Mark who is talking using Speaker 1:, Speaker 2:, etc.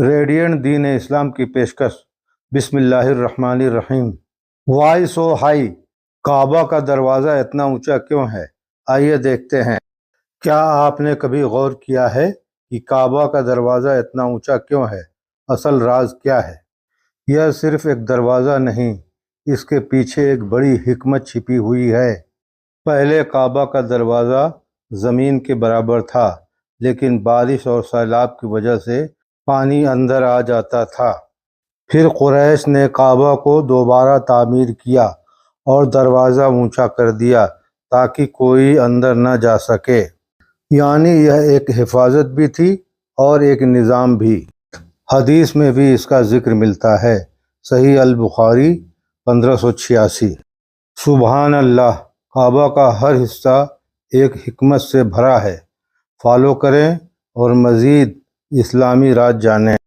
Speaker 1: Radiant دین اسلام کی پیشکش۔ بسم اللہ الرحمن الرحیم۔ وائی سو ہائی، کعبہ کا دروازہ اتنا اونچا کیوں ہے؟ آئیے دیکھتے ہیں۔ کیا آپ نے کبھی غور کیا ہے کہ کعبہ کا دروازہ اتنا اونچا کیوں ہے؟ اصل راز کیا ہے؟ یہ صرف ایک دروازہ نہیں، اس کے پیچھے ایک بڑی حکمت چھپی ہوئی ہے۔ پہلے کعبہ کا دروازہ زمین کے برابر تھا، لیکن بارش اور سیلاب کی وجہ سے پانی اندر آ جاتا تھا۔ پھر قریش نے کعبہ کو دوبارہ تعمیر کیا اور دروازہ اونچا کر دیا تاکہ کوئی اندر نہ جا سکے۔ یعنی یہ ایک حفاظت بھی تھی اور ایک نظام بھی۔ حدیث میں بھی اس کا ذکر ملتا ہے۔ صحیح البخاری 1586۔ سبحان اللہ، کعبہ کا ہر حصہ ایک حکمت سے بھرا ہے۔ فالو کریں اور مزید اسلامی راز جانیں۔